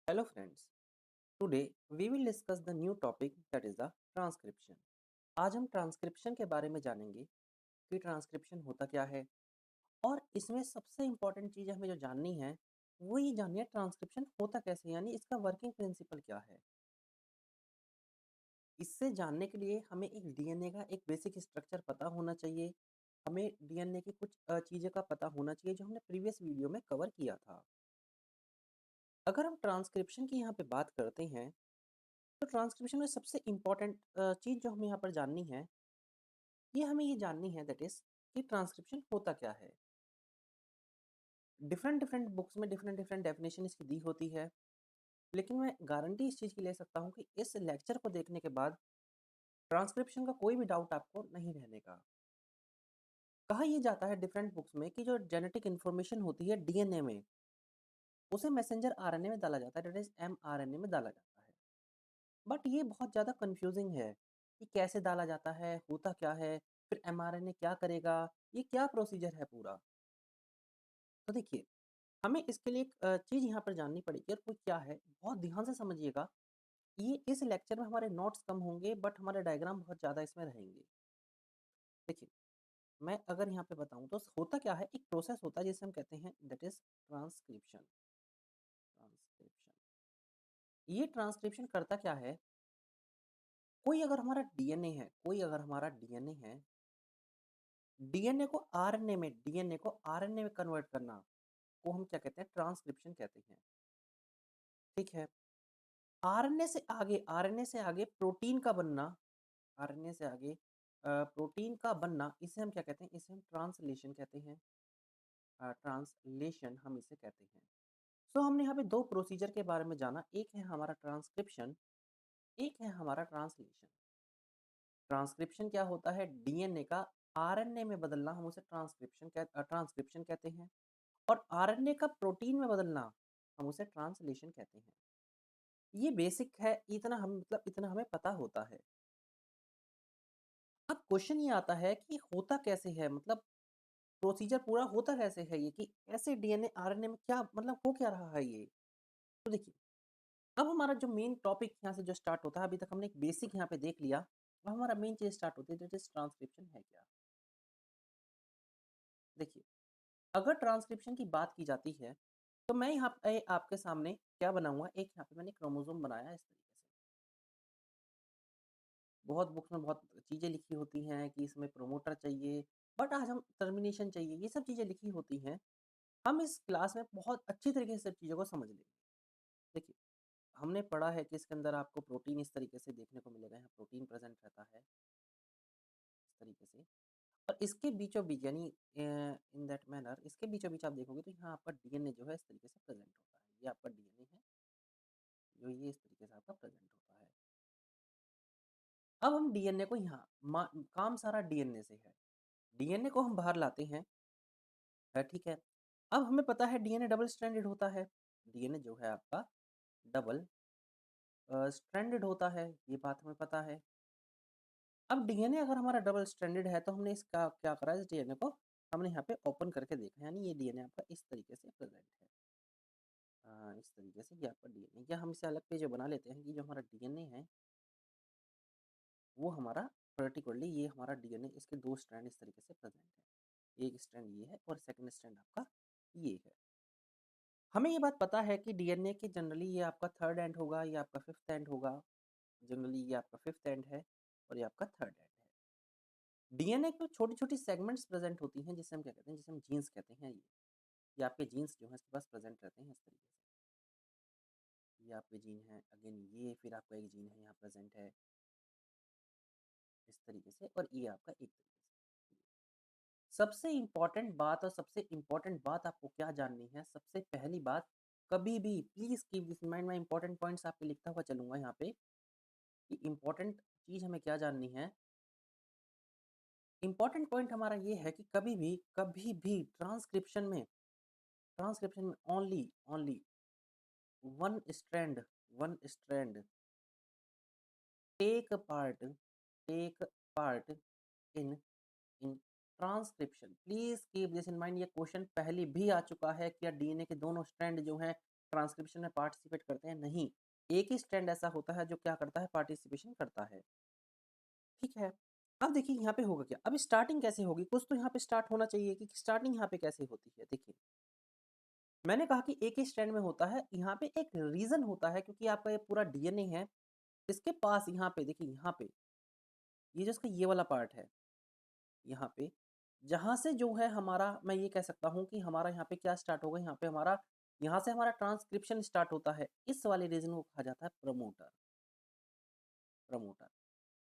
Hello friends, today we will discuss the new topic that is the transcription. आज हम transcription के बारे में जानेंगे कि ट्रांसक्रिप्शन होता क्या है और इसमें सबसे इम्पोर्टेंट चीज़ हमें जो जाननी है वो ये जाननी है ट्रांसक्रिप्शन होता कैसे है, यानी इसका वर्किंग प्रिंसिपल क्या है। इससे जानने के लिए हमें एक डीएनए का एक बेसिक स्ट्रक्चर पता होना चाहिए। हमें डीएनए की कुछ चीज़ें का पता होना चाहिए जो हमने प्रीवियस वीडियो में कवर किया था। अगर हम ट्रांसक्रिप्शन की यहाँ पे बात करते हैं तो ट्रांसक्रिप्शन में सबसे इम्पोर्टेंट चीज़ जो हमें यहाँ पर जाननी है, ये हमें ये जाननी है दैट इज़ कि ट्रांसक्रिप्शन होता क्या है? डिफरेंट डिफरेंट बुक्स में डिफरेंट डिफरेंट डेफिनेशन इसकी दी होती है, लेकिन मैं गारंटी इस चीज़ की ले सकता हूँ कि इस लेक्चर को देखने के बाद ट्रांसक्रिप्शन का कोई भी डाउट आपको नहीं रहने का। कहा ये जाता है डिफरेंट बुक्स में कि जो जेनेटिक इन्फॉर्मेशन होती है डीएनए में, उसे मैसेंजर आरएनए में डाला जाता है, दैट इज़ एमआरएनए में डाला जाता है। बट ये बहुत ज़्यादा कन्फ्यूज़िंग है कि कैसे डाला जाता है, होता क्या है, फिर एमआरएनए क्या करेगा, ये क्या प्रोसीजर है पूरा? तो देखिए, हमें इसके लिए एक चीज़ यहाँ पर जाननी पड़ेगी और वो क्या है, बहुत ध्यान से समझिएगा। ये इस लेक्चर में हमारे नोट्स कम होंगे बट हमारे डायग्राम बहुत ज़्यादा इसमें रहेंगे। देखिए, मैं अगर यहाँ पे बताऊँ तो होता क्या है, एक प्रोसेस होता है जिसे हम कहते हैं दैट इज़ ट्रांसक्रिप्शन। ट्रांसक्रिप्शन, ये ट्रांसक्रिप्शन करता क्या है, कोई अगर हमारा डीएनए है, डीएनए को आरएनए में कन्वर्ट करना को हम क्या कहते हैं, ट्रांसक्रिप्शन कहते हैं। ठीक है? आरएनए से आगे प्रोटीन का बनना, आरएनए से आगे प्रोटीन का बनना, इसे हम क्या कहते हैं, इसे हम ट्रांसलेशन कहते हैं। ट्रांसलेशन हम इसे कहते हैं। सो हमने यहाँ पे 2 प्रोसीजर के बारे में जाना, एक है हमारा ट्रांसक्रिप्शन, एक है हमारा ट्रांसलेशन। ट्रांसक्रिप्शन क्या होता है, डीएनए का आरएनए में बदलना, हम उसे ट्रांसक्रिप्शन कहते हैं। और आरएनए का प्रोटीन में बदलना, हम उसे ट्रांसलेशन कहते हैं। ये बेसिक है, इतना हमें पता होता है। अब क्वेश्चन ये आता है कि होता कैसे है, मतलब प्रोसीजर पूरा होता कैसे है ये, कि ऐसे डीएनए आरएनए में क्या मतलब हो क्या रहा है ये? तो देखिए, अब हमारा जो मेन टॉपिक यहाँ से जो स्टार्ट होता है, अभी तक हमने एक बेसिक यहाँ पे देख लिया, अब हमारा मेन चीज़ स्टार्ट होती है, दैट इज़ ट्रांसक्रिप्शन है क्या? देखिए, अगर ट्रांसक्रिप्शन की बात की जाती है, तो मैं यहाँ पे आपके सामने क्या बनाऊँगा, एक यहाँ पे मैंने क्रोमोसोम बनाया इस तरीके से। बहुत बुक्स में बहुत चीज़ें लिखी होती हैं कि इसमें प्रमोटर चाहिए, बट आज हम टर्मिनेशन चाहिए, ये सब चीज़ें लिखी होती हैं। हम इस क्लास में बहुत अच्छी तरीके से सब चीज़ों को समझ लेंगे। देखिए, हमने पढ़ा है कि इसके अंदर आपको प्रोटीन इस तरीके से देखने को मिलेगा, यहाँ प्रोटीन प्रेज़ेंट रहता है, इस तरीके से। और इसके बीचों-बीच यानी इन दैट मैनर इसके बीचों-बीच आप देखोगे तो यहाँ आपका डीएनए जो है इस तरीके से प्रेज़ेंट होता है। ये आपका डीएनए है, जो ये इस तरीके से आपका प्रेज़ेंट होता है। अब हम डीएनए को यहाँ मा काम सारा डीएनए से है। डीएनए को हम बाहर लाते हैं, ठीक है। अब हमें पता है डीएनए डबल स्ट्रैंडेड होता है। डीएनए जो है आपका डबल स्ट्रैंडेड होता है, ये बात हमें पता है। अब डीएनए अगर हमारा डबल स्ट्रैंडेड है तो हमने इसका क्या करा, इस डीएनए को हमने यहाँ पे ओपन करके देखा, यानी ये डीएनए आपका इस तरीके से प्रेज़ेंट है। इस तरीके से ये आपका डीएनए, या हम इसे अलग पेज में बना लेते हैं कि जो हमारा डीएनए है, वो हमारा पर्टिकुलरली ये हमारा डीएनए, इसके 2 स्ट्रैंड इस तरीके से प्रेज़ेंट है। एक स्ट्रैंड ये है और सेकंड स्ट्रैंड आपका ये है। हमें ये बात पता है कि डीएनए की जनरली ये आपका 3rd एंड होगा, ये आपका 5th एंड होगा। जनरली ये आपका 5th एंड है और ये आपका 3rd एंड है। डीएनए को छोटी-छोटी सेगमेंट्स प्रेज़ेंट होती हैं, जिसे हम क्या कहते हैं, जिसे हम जीन्स कहते हैं ये। ये आपके जीन्स जो हैं इसके पास प्रेज़ेंट रहते हैं इस तरीके से। ये आपके जीन हैं, अगेन ये फिर आपका एक जीन है यहाँ प्रेज़ेंट है, इस तरीके से, और ये आपका एक तरीके से। सबसे इम्पोर्टेंट बात आपको क्या जाननी है, सबसे पहली बात, कभी भी please keep this in mind, मैं इम्पोर्टेंट पॉइंट्स आपके लिखता हुआ चलूँगा यहाँ पे, कि इम्पोर्टेंट चीज़ हमें क्या जाननी है। इम्पोर्टेंट पॉइंट हमारा ये है कि कभी भी ट्रांसक्रिप्शन में only only one strand one strand take part take part in in transcription. Please keep this in mind, ये क्वेश्चन पहले भी आ चुका है, क्या डीएनए के दोनों स्ट्रैंड जो हैं ट्रांसक्रिप्शन में पार्टिसिपेट करते हैं, नहीं। एक ही स्ट्रैंड ऐसा होता है जो क्या करता है, पार्टिसिपेशन करता है, ठीक है। अब देखिए यहाँ पे होगा क्या, अब स्टार्टिंग कैसे होगी, कुछ तो यहाँ पे स्टार्ट होना चाहिए कि स्टार्टिंग यहाँ पे कैसे होती है। देखिए, मैंने कहा कि एक ही स्ट्रैंड में होता है, यहाँ पे एक रीज़न होता है क्योंकि आपका ये पूरा डीएनए है, इसके पास यहाँ पे देखिए, यहाँ पे ये जो इसका ये वाला पार्ट है, यहाँ पे, जहाँ से जो है हमारा, मैं ये कह सकता हूँ कि हमारा यहाँ पे क्या स्टार्ट होगा, यहाँ पे हमारा, यहाँ से हमारा ट्रांसक्रिप्शन स्टार्ट होता है। इस वाले रीजन को कहा जाता है प्रमोटर। प्रमोटर,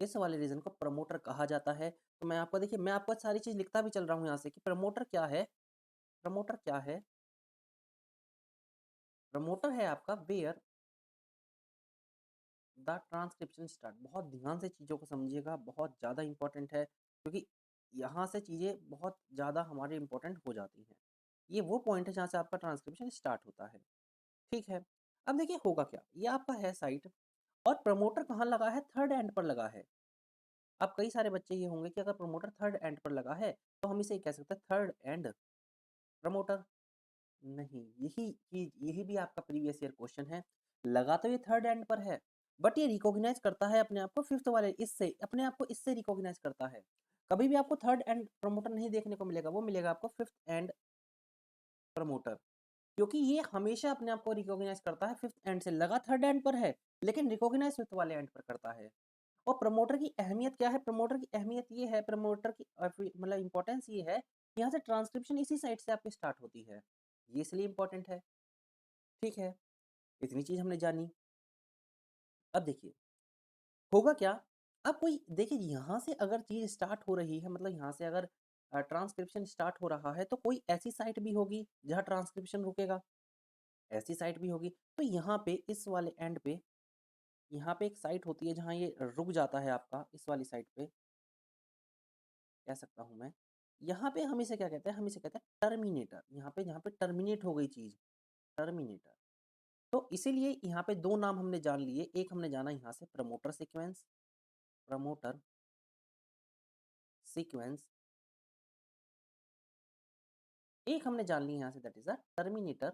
इस वाले रीजन को प्रमोटर कहा जाता है। तो मैं आपको देखिए, मैं आपको सारी चीज लिखता भी चल रहा हूँ यहाँ से कि प्रमोटर क्या है। प्रमोटर क्या है, प्रमोटर है आपका वेयर द ट्रांसक्रिप्शन स्टार्ट। बहुत ध्यान से चीज़ों को समझिएगा, बहुत ज़्यादा इंपॉर्टेंट है क्योंकि यहाँ से चीज़ें बहुत ज़्यादा हमारे इंपॉर्टेंट हो जाती हैं। ये वो पॉइंट है जहाँ से आपका ट्रांसक्रिप्शन स्टार्ट होता है, ठीक है। अब देखिए होगा क्या, ये आपका है साइट, और प्रमोटर कहाँ लगा है, थर्ड एंड पर लगा है। अब कई सारे बच्चे ये होंगे कि अगर प्रमोटर थर्ड एंड पर लगा है तो हम इसे कह सकते हैं थर्ड एंड प्रमोटर। नहीं, यही चीज, यही भी आपका प्रीवियस ईयर क्वेश्चन है। लगा तो ये थर्ड एंड पर है, बट ये रिकॉग्नाइज करता है अपने आप को फिफ्थ वाले, इससे अपने आप को इससे रिकॉग्नाइज करता है। कभी भी आपको थर्ड एंड प्रमोटर नहीं देखने को मिलेगा, वो मिलेगा आपको फिफ्थ एंड प्रमोटर, क्योंकि ये हमेशा अपने आप को रिकॉग्नाइज करता है फिफ्थ एंड से। लगा थर्ड एंड पर है लेकिन रिकॉग्नाइज फिफ्थ वाले एंड पर करता है। और प्रमोटर की अहमियत क्या है, प्रमोटर की अहमियत ये है, प्रमोटर की मतलब इंपॉर्टेंस ये है कि यहाँ से ट्रांसक्रिप्शन इसी साइड से आपकी स्टार्ट होती है, ये इसलिए इंपॉर्टेंट है, ठीक है। इतनी चीज हमने जानी। अब देखिए होगा क्या, अब कोई देखिए यहाँ से अगर चीज स्टार्ट हो रही है, मतलब यहाँ से अगर ट्रांसक्रिप्शन स्टार्ट हो रहा है तो कोई ऐसी साइट भी होगी जहाँ ट्रांसक्रिप्शन रुकेगा, ऐसी साइट भी होगी। तो यहाँ पे इस वाले एंड पे, यहाँ पे एक साइट होती है जहाँ ये रुक जाता है आपका, इस वाली साइट पे कह सकता हूँ मैं। यहाँ पे हम इसे क्या कहते हैं, हम इसे कहते हैं टर्मिनेटर। यहाँ पे जहाँ पे टर्मिनेट हो गई चीज, टर्मिनेटर। तो इसीलिए यहाँ पे दो नाम हमने जान लिए, एक हमने जाना यहाँ से प्रमोटर सीक्वेंस, प्रमोटर सीक्वेंस, एक हमने जान ली यहाँ say that is a terminator,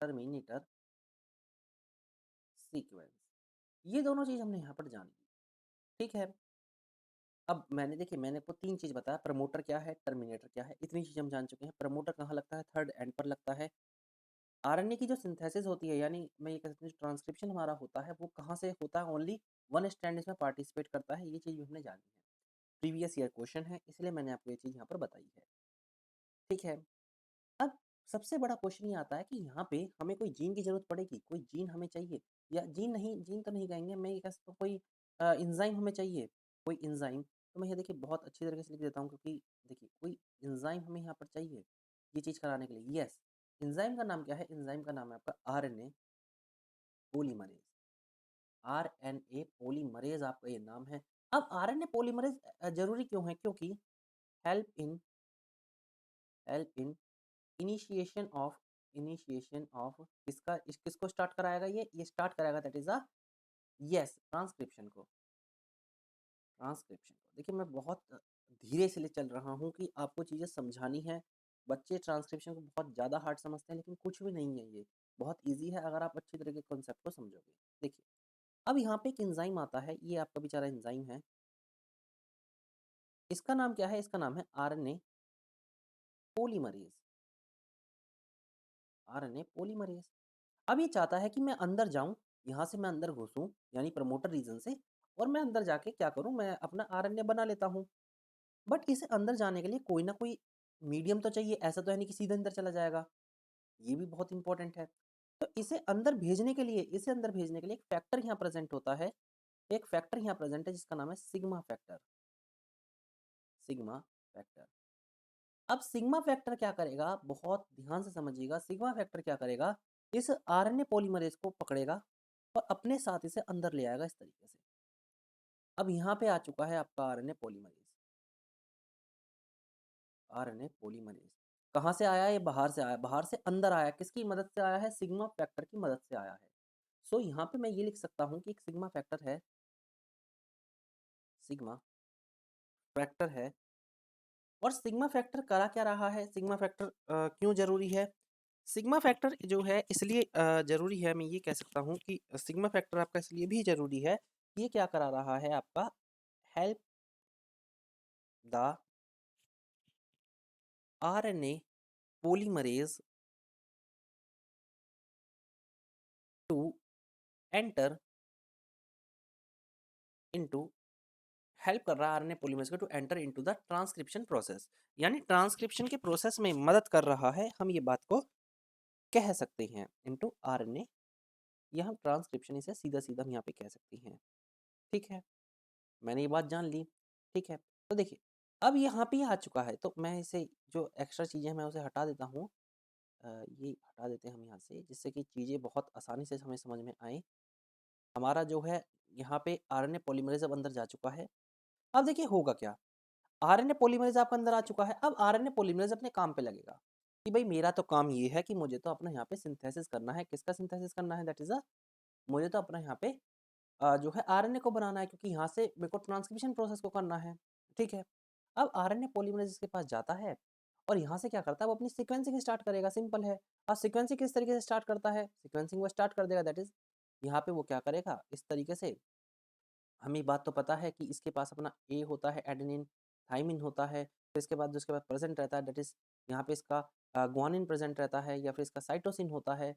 terminator sequence. ये दोनों चीज हमने यहाँ पर जान ली, ठीक है। अब मैंने देखिए, मैंने आपको तीन चीज बताया, प्रमोटर क्या है, टर्मिनेटर क्या है, इतनी चीज हम जान चुके हैं। प्रमोटर कहाँ लगता है, थर्ड एंड पर लगता है। आरएनए की जो सिंथेसिस होती है, यानी मैं ये कह सकती हूँ ट्रांसक्रिप्शन हमारा होता है, वो कहाँ से होता है, ओनली वन स्ट्रैंड इसमें पार्टिसिपेट करता है। ये चीज भी हमने जानी है, प्रीवियस ईयर क्वेश्चन है, इसलिए मैंने आपको ये चीज यहाँ पर बताई है, ठीक है। अब सबसे बड़ा क्वेश्चन ये आता है कि यहाँ पे हमें कोई जीन की जरूरत पड़ेगी, कोई जीन हमें चाहिए, या जीन नहीं, जीन तो नहीं कहेंगे, मैं ये कह सकता हूँ कोई इंजाइम हमें चाहिए, कोई इंजाइम। तो मैं ये देखिए बहुत अच्छी तरीके से लिख देता हूँ, क्योंकि देखिए कोई इंजाइम हमें यहाँ पर चाहिए ये चीज़ कराने के लिए। यस, इंजाइम का नाम क्या है, इंजाइम का नाम है आपका आरएनए पॉलीमरेज। आरएनए पॉलीमरेज आपका ये नाम है। अब आरएनए पॉलीमरेज जरूरी क्यों है, क्योंकि help in, help in initiation of, initiation of किसका, किसको स्टार्ट कराएगा, ये स्टार्ट कराएगा that is a, yes, transcription को, ट्रांसक्रिप्शन को। देखिए मैं बहुत धीरे से ले चल रहा हूँ कि आपको चीज़ें समझानी है। बच्चे ट्रांसक्रिप्शन को बहुत ज़्यादा हार्ड समझते हैं, लेकिन कुछ भी नहीं है, ये बहुत ईजी है अगर आप अच्छी तरीके कॉन्सेप्ट को समझोगे। देखिए अब यहाँ पे एक एंजाइम आता है, ये आपका बेचारा एंजाइम है, इसका नाम क्या है, इसका नाम है आरएनए पॉलीमरेज, आरएनए पॉलीमरेज। अब ये चाहता है कि मैं अंदर जाऊं, यहाँ से मैं अंदर घुसूं, यानी प्रमोटर रीजन से, और मैं अंदर जाके क्या करूं, मैं अपना आरएनए बना लेता हूं। बट इसे अंदर जाने के लिए कोई ना कोई मीडियम तो चाहिए, ऐसा तो है नहीं कि सीधे अंदर चला जाएगा, ये भी बहुत इंपॉर्टेंट है। तो इसे अंदर भेजने के लिए, इसे अंदर भेजने के लिए एक फैक्टर यहाँ प्रेजेंट होता है, एक फैक्टर यहाँ प्रेजेंट है जिसका नाम है सिग्मा फैक्टर, सिग्मा फैक्टर। अब सिग्मा फैक्टर क्या करेगा, बहुत ध्यान से समझिएगा, सिग्मा फैक्टर क्या करेगा, इस आरएनए पॉलीमरेज को पकड़ेगा और अपने साथ इसे अंदर ले आएगा इस तरीके से। अब यहाँ पे आ चुका है आपका आरएनए पॉलीमरेज, आरएनए पॉलीमरेज कहाँ से आया, ये बाहर से आया, बाहर से अंदर आया, किसकी मदद से आया है, सिग्मा फैक्टर की मदद से आया है। सो यहाँ पे मैं ये लिख सकता हूँ कि एक सिग्मा फैक्टर है, सिग्मा फैक्टर है। और सिग्मा फैक्टर करा क्या रहा है, सिग्मा फैक्टर क्यों जरूरी है, सिग्मा फैक्टर जो है इसलिए ज़रूरी है, मैं ये कह सकता हूँ कि सिग्मा फैक्टर आपका इसलिए भी ज़रूरी है, ये क्या करा रहा है आपका, help the RNA polymerase to enter into, help कर रहा है आरएनए पॉलीमरेज़ को to enter into the transcription process, यानी ट्रांसक्रिप्शन के प्रोसेस में मदद कर रहा है, हम ये बात को कह सकते हैं, इनटू आरएनए, या हम ट्रांसक्रिप्शन इसे सीधा-सीधा हम यहाँ पे कह सकते हैं। ठीक है? मैंने ये बात जान ली, ठीक है। तो देखिए, अब यहाँ पे ये आ चुका है, तो मैं इसे जो एक्स्ट्रा चीज़ें हैं मैं उसे हटा देता हूँ। ये हटा देते हैं हम यहाँ से, जिससे कि चीज़ें बहुत आसानी से हमें समझ में आएँ। हमारा जो है यहाँ पे आरएनए पॉलीमरेज़ अब अंदर जा चुका है। अब देखिए होगा क्या, आरएनए पॉलीमरेज़ आपका अंदर आ चुका है, अब आरएनए पॉलीमरेज़ अपने काम पे लगेगा, कि भई मेरा तो काम ये है कि मुझे तो अपना यहाँ पे सिंथेसिस करना है, किसका सिंथेसिस करना है, दैट इज़ मुझे तो अपना यहाँ पे जो है आरएनए को बनाना है, क्योंकि यहाँ से मेरे को ट्रांसक्रिप्शन प्रोसेस को करना है, ठीक है। अब आरएनए पॉलीमरेज़ इसके पास जाता है और यहाँ से क्या करता है, वो अपनी सीक्वेंसिंग स्टार्ट करेगा, सिंपल है। अब सीक्वेंसिंग किस तरीके से स्टार्ट करता है, सीक्वेंसिंग वो स्टार्ट कर देगा, दैट इज़ यहाँ पे वो क्या करेगा, इस तरीके से, हमें बात तो पता है कि इसके पास अपना ए होता है एडेनिन, थाइमिन होता है, फिर इसके बाद जो इसके बाद प्रेज़ेंट रहता है, दैट इज़ यहाँ पे इसका ग्वानिन प्रेज़ेंट रहता है, या फिर इसका साइटोसिन होता है,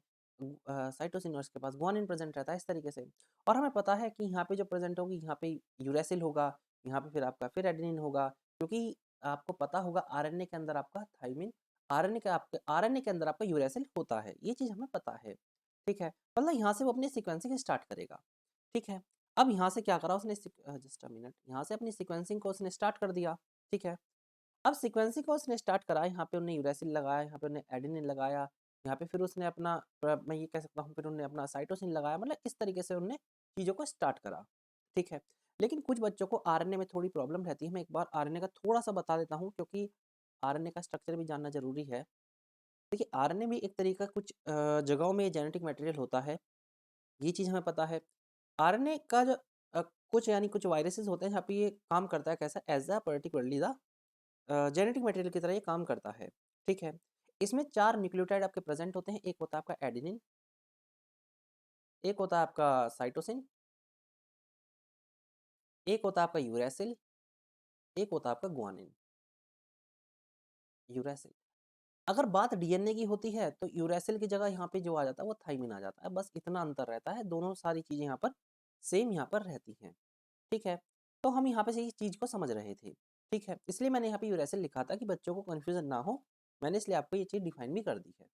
साइटोसिन और इसके पास ग्वानिन प्रेज़ेंट रहता है, इस तरीके से। और हमें पता है कि यहाँ पे जो प्रेज़ेंट होगी, यहाँ पे यूरैसिल होगा, यहाँ पे फिर आपका फिर एडेनिन होगा, क्योंकि आपको पता होगा आरएनए के अंदर आपका थाइमिन, आरएनए के अंदर आपका यूरैसिल होता है, ये चीज़ हमें पता है, ठीक है। मतलब यहाँ से वो अपनी सीक्वेंसिंग स्टार्ट करेगा, ठीक है। अब यहाँ से क्या करा उसने, जस्ट अ मिनट, यहाँ से अपनी सीक्वेंसिंग को उसने स्टार्ट कर दिया, ठीक है। अब सीक्वेंसिंग को उसने स्टार्ट करा, यहाँ पे उन्होंने यूरैसिल लगाया, यहाँ पे उन्होंने एडेनिन लगाया, यहाँ पे फिर उसने अपना मैं ये कह सकता हूँ फिर उन्होंने अपना साइटोसिन लगाया, मतलब इस तरीके से उन्होंने चीज़ों को स्टार्ट करा, ठीक है। लेकिन कुछ बच्चों को आरएनए में थोड़ी प्रॉब्लम रहती है, मैं एक बार आरएनए का थोड़ा-सा बता देता हूँ, क्योंकि आरएनए का स्ट्रक्चर भी जानना ज़रूरी है। देखिए, आरएनए भी एक तरीका कुछ जगहों में जेनेटिक मटेरियल होता है, ये चीज़ हमें पता है। आरएनए का जो कुछ यानी कुछ वायरसेस होते हैं, जहाँ पे ये काम करता है कैसा, as a particularly the genetic material की तरह ये काम करता है, ठीक है। इसमें 4 न्यूक्लियोटाइड आपके प्रेज़ेंट होते हैं, एक होता है आपका एडेनिन, एक होता है आपका साइटोसिन, एक होता है आपका यूरैसिल, एक होता है आपका ग्वानिन। यूरैसिल, अगर बात डीएनए की होती है, तो यूरैसिल की जगह यहाँ पे जो आ जाता है वो थाइमिन आ जाता है, बस इतना अंतर रहता है, दोनों सारी चीज़ें यहाँ पर सेम यहाँ पर रहती हैं। ठीक है? तो हम यहाँ पे से इस चीज़ को समझ रहे थे, ठीक है? इसलिए मैंने यहाँ पे यूरेसिल लिखा था कि बच्चों को कन्फ्यूज़न ना हो, मैंने इसलिए आपको ये चीज़ डिफाइन भी कर दी है,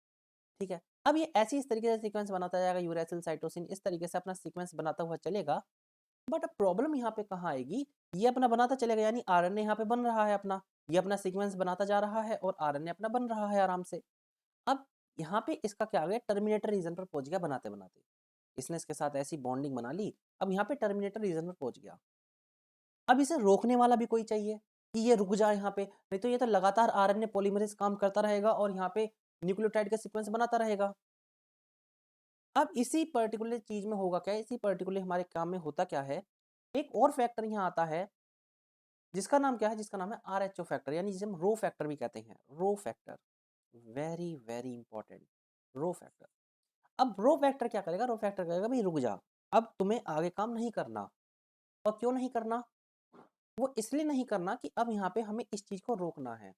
ठीक है? अब ये ऐसे इस तरीके से सीक्वेंस बनाता जाएगा, यूरेसिल, साइटोसिन, इस तरीके से अपना सीक्वेंस बनाता हुआ चलेगा, बट अब प्रॉब्लम यहाँ पे कहाँ आएगी, ये अपना बनाता चलेगा, यानी आरएनए यहाँ पे बन रहा है अपना, ये अपना सीक्वेंस बनाता जा रहा है और आरएनए अपना बन रहा है आराम से। अब यहाँ पे इसका क्या आ गया, टर्मिनेटर रीजन पर पहुँच गया बनाते-बनाते। इसने इसके साथ ऐसी बॉन्डिंग बना ली, अब यहाँ पे टर्मिनेटर रीजन पर पहुँच गया। अब इसे रोकने वाला भी कोई चाहिए कि ये रुक जाए यहाँ पे, नहीं तो ये तो लगातार आरएनए पॉलीमरेज़ काम करता रहेगा और यहाँ पे न्यूक्लियोटाइड का सीक्वेंस बनाता रहेगा। अब इसी पर्टिकुलर चीज़ में होगा क्या, इसी पर्टिकुलर हमारे काम में होता क्या है, एक और फैक्टर यहाँ आता है, जिसका नाम क्या है, जिसका नाम है आरएचओ फैक्टर, यानी जिसे हम रो फैक्टर भी कहते हैं, rho factor. Very, very important, rho factor. अब रो फैक्टर क्या करेगा, रो फैक्टर कहेगा भई रुक जा, अब तुम्हें आगे काम नहीं करना। और क्यों नहीं करना? वो इसलिए नहीं करना कि अब यहाँ पे हमें इस चीज़ को रोकना है।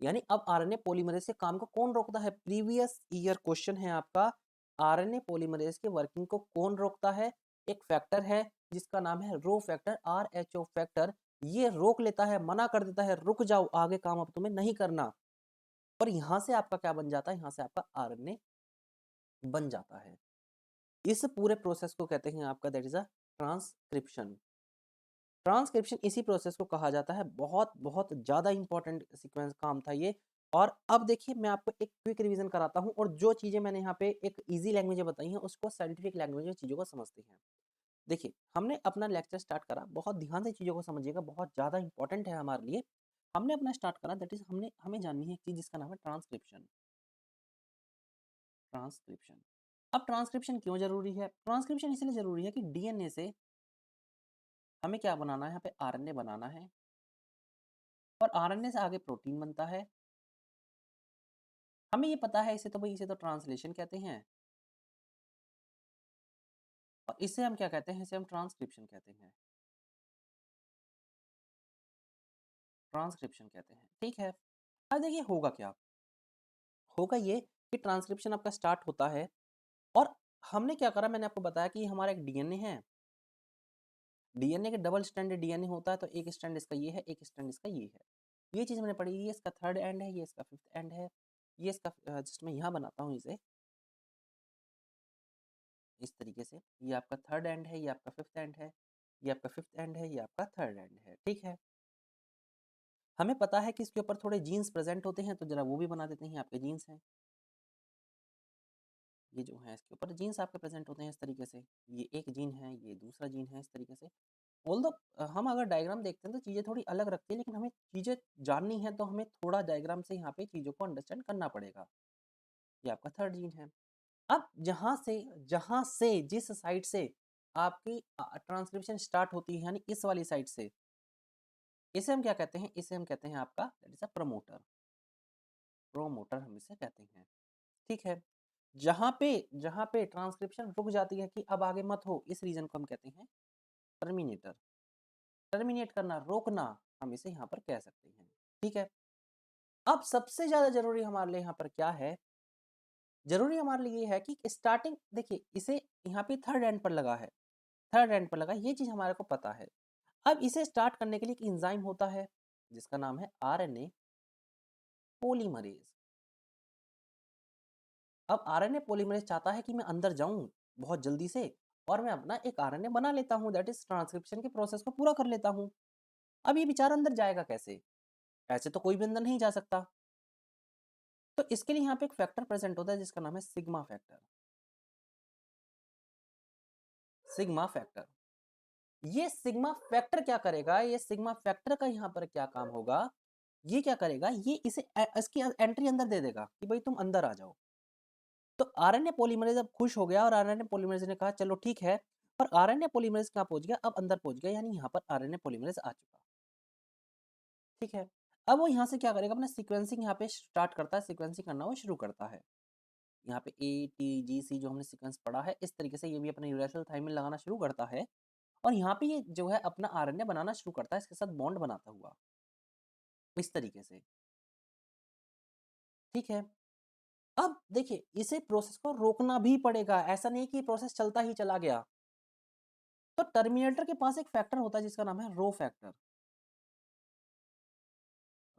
यानी अब आरएनए पॉलीमरेज़ के काम को कौन रोकता है? प्रीवियस ईयर क्वेश्चन है आपका, आरएनए पॉलीमरेज़ के वर्किंग को कौन रोकता है? एक फैक्टर है जिसका नाम है रो फैक्टर, आरएचओ फैक्टर। ये रोक लेता है, मना कर देता है, रुक जाओ, आगे काम अब तुम्हें नहीं करना। और यहाँ से आपका क्या बन जाता है? यहाँ से आपका आरएनए बन जाता है। इस पूरे प्रोसेस को कहते हैं आपका, that is a transcription. Transcription इसी प्रोसेस को कहा जाता है, बहुत बहुत ज़्यादा इंपॉर्टेंट सीक्वेंस काम था ये। और अब देखिए मैं आपको एक क्विक रिवीजन कराता हूँ, और जो चीज़ें मैंने यहाँ पे एक इजी लैंग्वेज में बताई हैं उसको साइंटिफिक लैंग्वेज में चीज़ों को समझते हैं। देखिए, हमने अपना लेक्चर स्टार्ट करा, बहुत ध्यान से चीज़ों को समझिएगा, बहुत ज़्यादा इंपॉर्टेंट है हमारे लिए। हमने अपना स्टार्ट करा, दैट इज हमने हमें जाननी है एक चीज़ जिसका नाम है ट्रांसक्रिप्शन। ट्रांसक्रिप्शन, अब ट्रांसक्रिप्शन क्यों जरूरी है? ट्रांसक्रिप्शन इसलिए जरूरी है कि डीएनए से हमें क्या बनाना है, यहाँ पे आरएनए बनाना है, और आरएनए से आगे प्रोटीन बनता है, हमें ये पता है इसे तो भाई, इसे तो ट्रांसलेशन कहते हैं और इसे हम क्या कहते हैं, इसे हम ट्रांसक्रिप्शन कहते हैं, ट्रांसक्रिप्शन कहते हैं, ठीक है। अब देखिए होगा क्या, होगा ये कि ट्रांसक्रिप्शन आपका स्टार्ट होता है और हमने क्या करा, मैंने आपको बताया कि हमारा एक डीएनए है, डीएनए के डबल स्ट्रैंडेड डीएनए होता है, तो एक स्ट्रैंड इसका ये है, एक स्ट्रैंड इसका ये है। ये चीज़ मैंने पढ़ी, ये इसका थर्ड एंड है, ये इसका फिफ्थ एंड है, ये इसका जस्ट मैं यहाँ बनाता हूँ इसे इस तरीके से, ये आपका थर्ड एंड है, ये आपका फिफ्थ एंड है, ये आपका फिफ्थ एंड है, ये आपका थर्ड एंड है, ठीक है। हमें पता है कि इसके ऊपर थोड़े जीन्स प्रेजेंट होते हैं, तो जरा वो भी बना देते हैं, आपके जीन्स हैं, ये जो है इसके ऊपर जीन्स आपके प्रेजेंट होते हैं इस तरीके से, ये एक जीन है, ये दूसरा जीन है, इस तरीके से। ऑल्दो हम अगर डायग्राम देखते हैं तो चीज़ें थोड़ी अलग रखती है, लेकिन हमें चीज़ें जाननी है तो हमें थोड़ा डायग्राम से यहाँ पे चीज़ों को अंडरस्टैंड करना पड़ेगा। ये आपका थर्ड जीन है। अब जहाँ से जिस साइड से आपकी ट्रांसक्रिप्शन स्टार्ट होती है, यानी इस वाली साइड से, इसे हम क्या कहते हैं, इसे हम कहते हैं आपका that is a promoter, promoter हम इसे कहते हैं, ठीक है। जहाँ पे ट्रांसक्रिप्शन रुक जाती है कि अब आगे मत हो, इस रीजन को हम कहते हैं टर्मिनेटर, टर्मिनेट करना, रोकना, हम इसे यहाँ पर कह सकते हैं, ठीक है। अब सबसे ज़्यादा ज़रूरी हमारे लिए यहाँ पर क्या है, ज़रूरी हमारे लिए ये है कि स्टार्टिंग देखिए इसे यहाँ पे थर्ड एंड पर लगा है, थर्ड एंड पर लगा है, ये चीज़ हमारे को पता है। अब इसे स्टार्ट करने के लिए एक एंजाइम होता है जिसका नाम है आरएनए पॉलीमरेज। अब आरएनए पॉलीमरेज चाहता है कि मैं अंदर जाऊं बहुत जल्दी से और मैं अपना एक आरएनए बना लेता हूं, दैट इज ट्रांसक्रिप्शन के प्रोसेस को पूरा कर लेता हूं। अब ये बेचारा अंदर जाएगा कैसे, ऐसे तो कोई भी अंदर नहीं जा सकता। तो इसके लिए यहाँ पे एक फैक्टर प्रेजेंट होता है जिसका नाम है सिग्मा फैक्टर, सिग्मा फैक्टर। ये सिग्मा फैक्टर क्या करेगा, ये सिग्मा फैक्टर का यहाँ पर क्या काम होगा, ये क्या करेगा, ये इसे इसकी एंट्री अंदर दे देगा कि भाई तुम अंदर आ जाओ। तो आरएनए पॉलीमरेज अब खुश हो गया और आरएनए पॉलीमरेज ने कहा चलो ठीक है, और आरएनए पॉलीमरेज कहाँ पहुंच गया, अब अंदर पहुंच गया, यानी यहाँ पर आरएनए पॉलीमरेज आ चुका, ठीक है। अब वो यहाँ से क्या करेगा, अपना सीक्वेंसिंग यहाँ पे स्टार्ट करता है, सीक्वेंसिंग करना वो शुरू करता है। यहाँ पे ATGC जो हमने सीक्वेंस पढ़ा है, इस तरीके से ये भी अपना यूरेसिल थाइमिन लगाना शुरू करता है और यहाँ पे ये जो है अपना आरएनए बनाना शुरू करता है, इसके साथ बॉन्ड बनाता हुआ इस तरीके से, ठीक है। अब देखिए इसे प्रोसेस को रोकना भी पड़ेगा, ऐसा नहीं कि प्रोसेस चलता ही चला गया। तो टर्मिनेटर के पास एक फैक्टर होता है जिसका नाम है rho factor,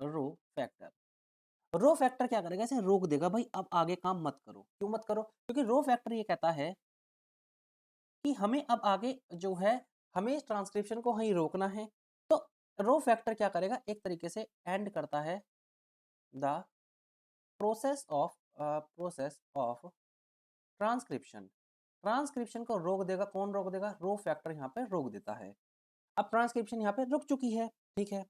rho factor. Rho factor क्या करेगा, इसे रोक देगा, भाई अब आगे काम मत करो। क्यों मत करो, क्योंकि रो फैक्टर ये कहता है कि हमें अब आगे जो है, हमें इस ट्रांसक्रिप्शन को वहीं रोकना है। तो रो फैक्टर क्या करेगा, एक तरीके से एंड करता है the process of transcription, transcription को रोक देगा। कौन रोक देगा, रो फैक्टर यहाँ पे रोक देता है। अब ट्रांसक्रिप्शन यहाँ पे रुक चुकी है, ठीक है।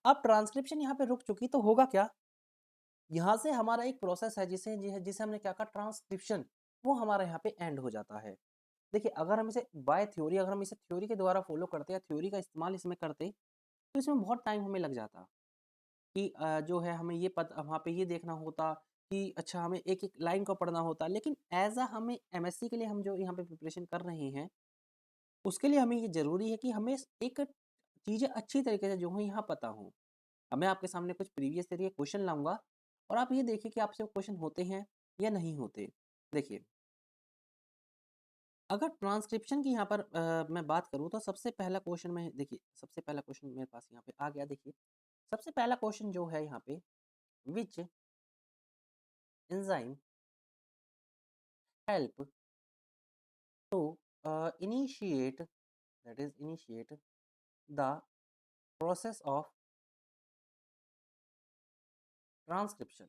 अब ट्रांसक्रिप्शन यहाँ पे रुक चुकी तो होगा क्या, यहाँ से हमारा एक प्रोसेस है जिसे जिसे हमने क्या कहा, ट्रांसक्रिप्शन, वो हमारा यहाँ पे एंड हो जाता है। देखिए अगर हम इसे बाय थ्योरी, अगर हम इसे थ्योरी के द्वारा फॉलो करते या थ्योरी का इस्तेमाल इसमें करते तो इसमें बहुत टाइम हमें लग जाता कि जो है हमें ये पता, वहाँ पे ये देखना होता कि अच्छा हमें एक एक लाइन को पढ़ना होता। लेकिन एज अ हमें एमएससी के लिए हम जो यहाँ पे प्रिपरेशन कर रहे हैं, उसके लिए हमें ये ज़रूरी है कि हमें एक चीज़ें अच्छी तरीके से जो है यहाँ पता हो। अब मैं आपके सामने कुछ प्रीवियस ईयर के क्वेश्चन लाऊंगा और आप ये देखिए कि आपसे क्वेश्चन होते हैं या नहीं होते। देखिए अगर ट्रांसक्रिप्शन की यहाँ पर मैं बात करूँ तो सबसे पहला क्वेश्चन में देखिए, सबसे पहला क्वेश्चन मेरे पास यहाँ पे आ गया। देखिए सबसे पहला क्वेश्चन जो है यहाँ पे, which enzyme help to initiate, that is initiate the process of transcription,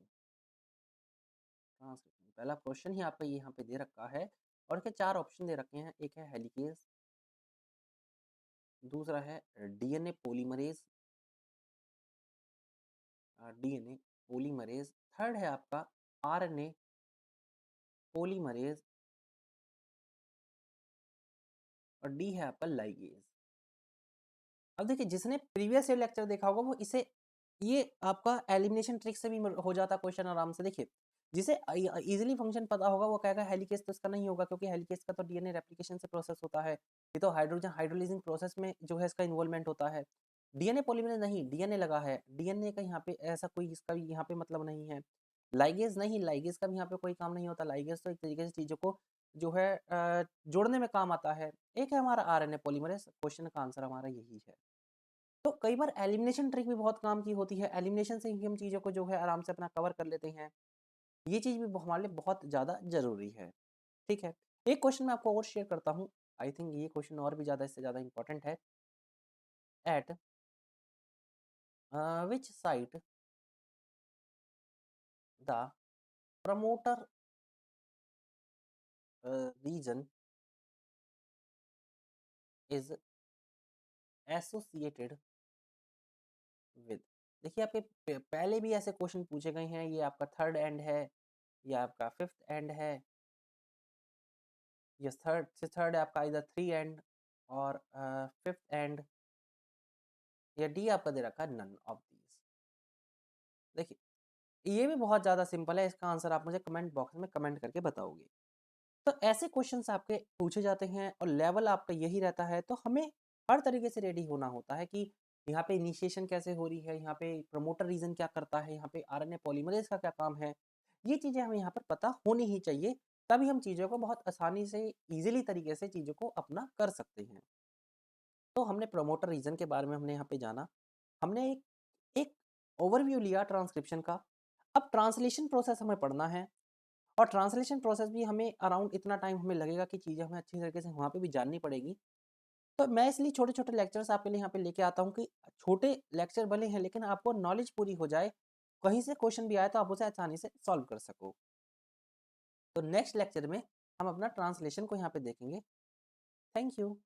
transcription पहला क्वेश्चन ही आपका यहाँ पे दे रखा है और इसके चार ऑप्शन दे रखे हैं। एक है हेलिकेज, दूसरा है DNA polymerase, DNA polymerase, third है आपका आरएनए पॉलीमरेज और डी है आपका लाइगेज। अब देखिए जिसने प्रीवियस ईयर लेक्चर देखा होगा वो इसे, ये आपका एलिमिनेशन ट्रिक से भी हो जाता क्वेश्चन आराम से। देखिए जिसे ईज़िली फंक्शन पता होगा वो कहेगा हेलिकेज़ तो इसका नहीं होगा क्योंकि हेलिकेज़ का तो डीएनए रेप्लिकेशन से प्रोसेस होता है। ये तो हाइड्रोजन हाइड्रोलिसिंग प्रोसेस में जो है इसका इन्वॉल्वमेंट होता है। डीएनए पॉलीमरेज़ नहीं, डीएनए लगा है। डीएनए का यहाँ पे ऐसा कोई इसका भी यहाँ पे मतलब नहीं है। लाइगेज़ नहीं, लाइगेज़ का भी यहाँ पे कोई काम नहीं होता। लाइगेज़ तो एक तरीके से चीज़ों को जो है जोड़ने में काम आता है। एक है हमारा आरएनए पॉलीमरेज़, क्वेश्चन का आंसर हमारा यही है। तो कई बार एलिमिनेशन ट्रिक भी बहुत काम की होती है। एलिमिनेशन से ही हम चीज़ों को जो है आराम से अपना कवर कर लेते हैं। ये चीज़ भी हमारे लिए बहुत ज़्यादा ज़रूरी है, ठीक है? एक क्वेश्चन मैं आपको और शेयर करता हूँ, आई थिंक ये क्वेश्चन और भी ज़्यादा इससे ज़्यादा इम्पोर्टेंट है। At which site the promoter region is associated with. देखिए आपके पहले भी ऐसे क्वेश्चन पूछे गए हैं, ये आपका थर्ड एंड है, ये आपका फिफ्थ एंड है, ये थर्ड से थर्ड है आपका इधर थ्री एंड और फिफ्थ एंड, या डी आपका दे रखा है नन ऑफ दीज। देखिए ये भी बहुत ज़्यादा सिंपल है, इसका आंसर आप मुझे कमेंट बॉक्स में कमेंट करके बताओगे। तो ऐसे क्वेश्चंस आपके पूछे जाते हैं और लेवल आपका यही रहता है, तो हमें हर तरीके से रेडी होना होता है कि यहाँ पे इनिशिएशन कैसे हो रही है, यहाँ पे प्रमोटर रीजन क्या करता है, यहाँ पे आरएनए पॉलीमरेज का क्या काम है। ये चीज़ें हमें यहाँ पर पता होनी ही चाहिए, तभी हम चीज़ों को बहुत आसानी से ईजिली तरीके से चीज़ों को अपना कर सकते हैं। तो हमने प्रमोटर रीजन के बारे में हमने यहाँ पे जाना, हमने एक एक ओवरव्यू लिया ट्रांसक्रिप्शन का। अब ट्रांसलेशन प्रोसेस हमें पढ़ना है और ट्रांसलेशन प्रोसेस भी हमें अराउंड इतना टाइम हमें लगेगा कि चीज़ें हमें अच्छी तरीके से वहाँ पे भी जाननी पड़ेगी। तो मैं इसलिए छोटे-छोटे लेक्चर्स आपके लिए यहाँ पे लेके आता हूँ कि छोटे लेक्चर भले हैं लेकिन आपको नॉलेज पूरी हो जाए, कहीं से क्वेश्चन भी आए तो आप उसे आसानी से सॉल्व कर सको। तो नेक्स्ट लेक्चर में हम अपना ट्रांसलेशन को यहाँ पे देखेंगे। Thank you.